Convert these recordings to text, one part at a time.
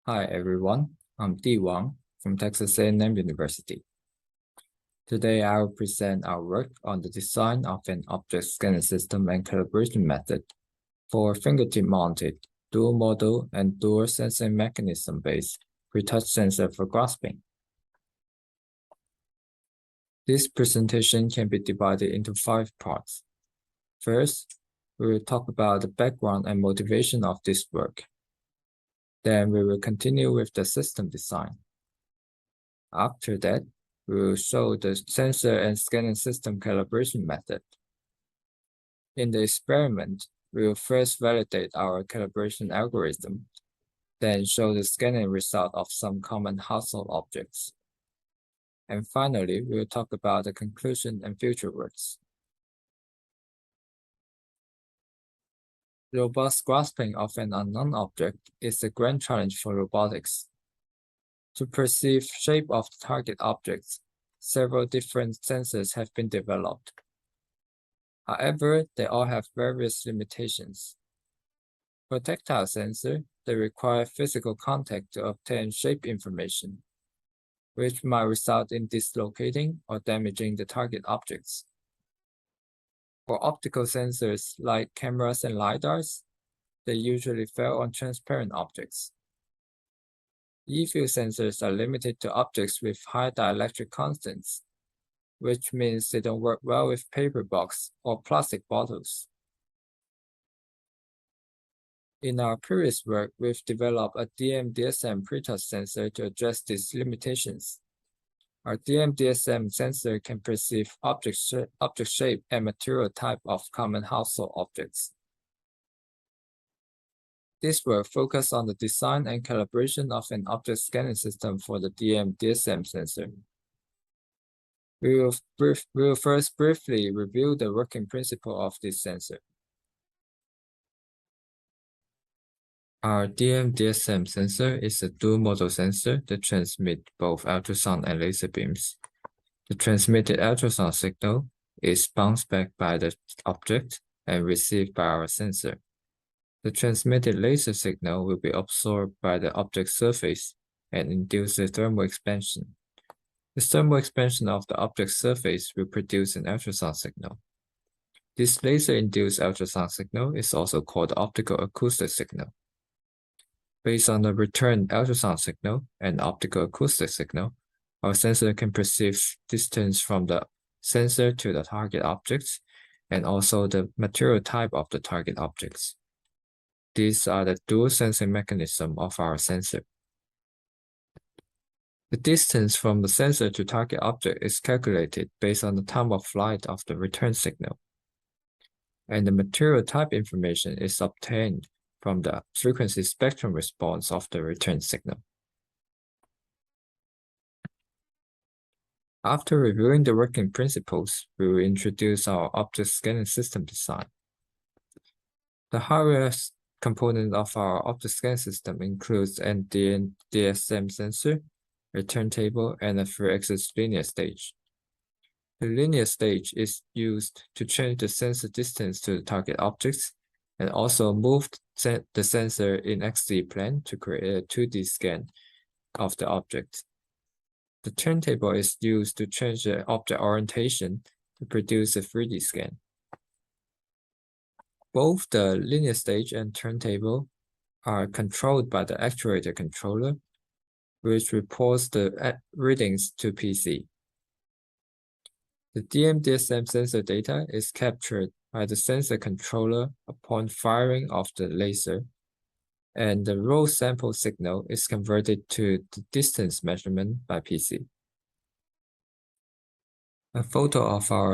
Hi everyone, I'm Wang from Texas A&M University. Today I will present our work on the design of an object scanning system and calibration method for fingertip-mounted, dual-modal, and dual sensing mechanism-based pretouch sensor for grasping. This presentation can be divided into 5 parts. First, we will talk about the background and motivation of this work. Then we will continue with the system design. After that, we will show the sensor and scanning system calibration method. In the experiment, we will first validate our calibration algorithm, then show the scanning result of some common household objects. And finally, we will talk about the conclusion and future works. Robust grasping of an unknown object is a grand challenge for robotics. To perceive shape of the target objects, several different sensors have been developed. However, they all have various limitations. For tactile sensor, they require physical contact to obtain shape information, which might result in dislocating or damaging the target objects. For optical sensors like cameras and lidars, they usually fail on transparent objects. E-field sensors are limited to objects with high dielectric constants, which means they don't work well with paper box or plastic bottles. In our previous work, we've developed a DMDSM pretouch sensor to address these limitations. Our DMDSM sensor can perceive object shape and material type of common household objects. This work focused on the design and calibration of an object scanning system for the DMDSM sensor. We will first briefly review the working principle of this sensor. Our DMDSM sensor is a dual-modal sensor that transmits both ultrasound and laser beams. The transmitted ultrasound signal is bounced back by the object and received by our sensor. The transmitted laser signal will be absorbed by the object surface and induce a thermal expansion. The thermal expansion of the object surface will produce an ultrasound signal. This laser-induced ultrasound signal is also called the optical acoustic signal. Based on the returned ultrasound signal and optical acoustic signal, our sensor can perceive distance from the sensor to the target objects and also the material type of the target objects. These are the dual sensing mechanism of our sensor. The distance from the sensor to target object is calculated based on the time of flight of the return signal. And the material type information is obtained from the frequency spectrum response of the return signal. After reviewing the working principles, we will introduce our object scanning system design. The hardware component of our object scanning system includes an DMDSM sensor, a turntable, and a 3-axis linear stage. The linear stage is used to change the sensor distance to the target objects and also move the sensor in XZ plane to create a 2D scan of the object. The turntable is used to change the object orientation to produce a 3D scan. Both the linear stage and turntable are controlled by the actuator controller, which reports the readings to PC. The DMDSM sensor data is captured by the sensor controller upon firing of the laser, and the raw sample signal is converted to the distance measurement by PC. A photo of our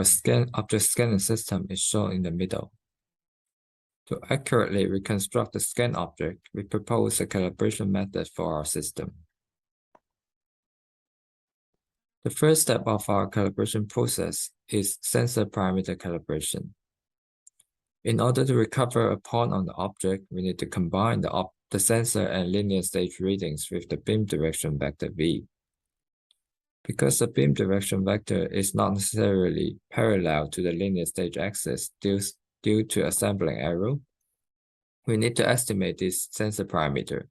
object scanning system is shown in the middle. To accurately reconstruct the scan object, we propose a calibration method for our system. The first step of our calibration process is sensor parameter calibration. In order to recover a point on the object, we need to combine the sensor and linear stage readings with the beam direction vector v. Because the beam direction vector is not necessarily parallel to the linear stage axis due to assembling error, we need to estimate this sensor parameter.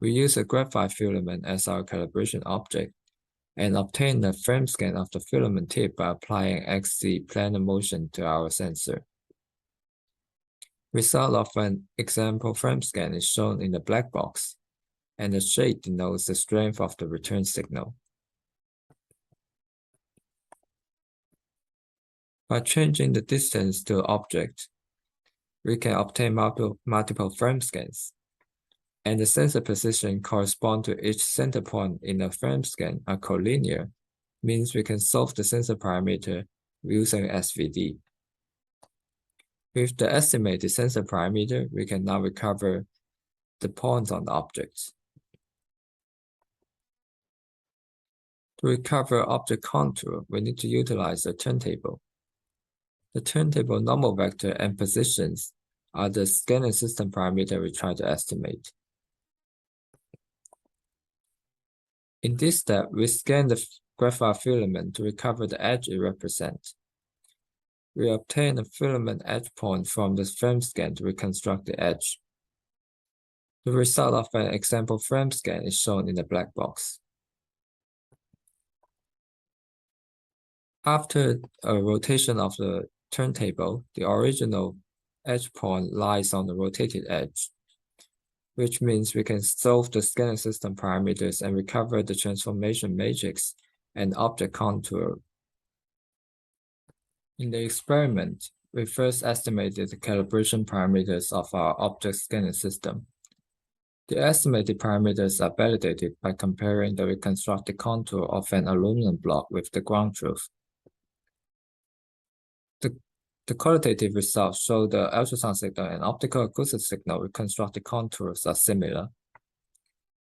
We use a graphite filament as our calibration object and obtain a frame scan of the filament tip by applying XZ planar motion to our sensor. Result of an example frame scan is shown in the black box, and the shade denotes the strength of the return signal. By changing the distance to the object, we can obtain multiple frame scans, and the sensor position correspond to each center point in a frame scan are collinear, means we can solve the sensor parameter using SVD. With the estimated sensor parameter, we can now recover the points on the objects. To recover object contour, we need to utilize the turntable. The turntable normal vector and positions are the scanning system parameter we try to estimate. In this step, we scan the graphite filament to recover the edge it represents. We obtain a filament edge point from the frame scan to reconstruct the edge. The result of an example frame scan is shown in the black box. After a rotation of the turntable, the original edge point lies on the rotated edge, which means we can solve the scanning system parameters and recover the transformation matrix and object contour. In the experiment, we first estimated the calibration parameters of our object scanning system. The estimated parameters are validated by comparing the reconstructed contour of an aluminum block with the ground truth. The qualitative results show the ultrasound signal and optical acoustic signal reconstructed contours are similar.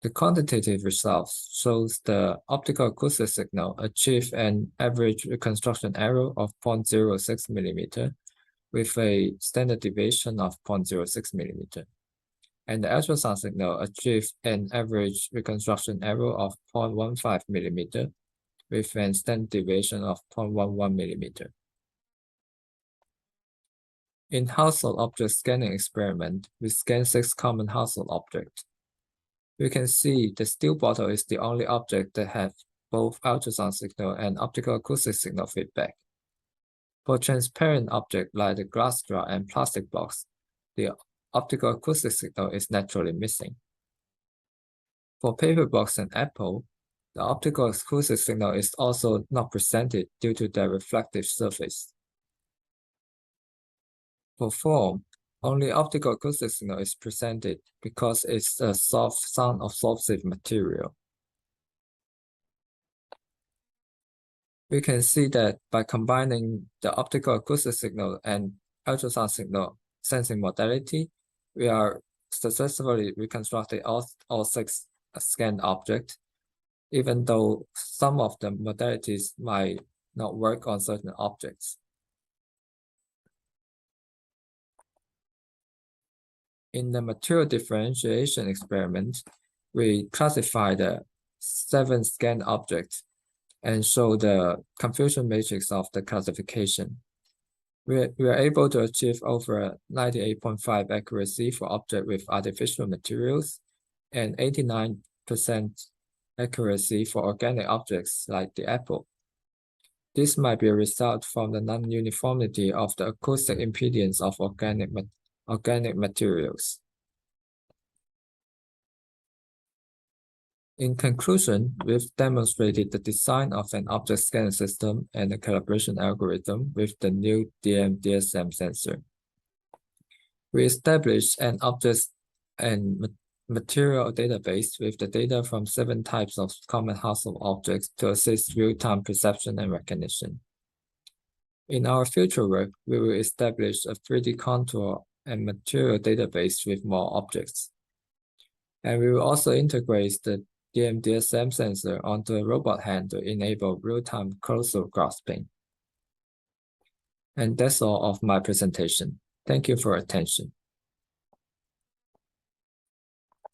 The quantitative results shows the optical acoustic signal achieve an average reconstruction error of 0.06 mm with a standard deviation of 0.06 mm. And the ultrasound signal achieved an average reconstruction error of 0.15 mm with a standard deviation of 0.11 mm. In household object scanning experiment, we scan 6 common household objects. We can see the steel bottle is the only object that has both ultrasound signal and optical acoustic signal feedback. For transparent objects like the glass straw and plastic box, the optical acoustic signal is naturally missing. For paper box and apple, the optical acoustic signal is also not presented due to their reflective surface. For foam, only optical acoustic signal is presented because it's a soft sound absorptive material. We can see that by combining the optical acoustic signal and ultrasound signal sensing modality, we are successfully reconstructing all 6 scanned objects, even though some of the modalities might not work on certain objects. In the material differentiation experiment, we classify the 7 scanned objects and show the confusion matrix of the classification. We are able to achieve over 98.5% accuracy for objects with artificial materials and 89% accuracy for organic objects like the apple. This might be a result from the non-uniformity of the acoustic impedance of organic materials. In conclusion, we've demonstrated the design of an object scanning system and a calibration algorithm with the new DMDSM sensor. We established an object and material database with the data from 7 types of common household objects to assist real-time perception and recognition. In our future work, we will establish a 3D contour and material database with more objects. And we will also integrate the DMDSM sensor onto a robot hand to enable real-time close-up grasping. And that's all of my presentation. Thank you for your attention.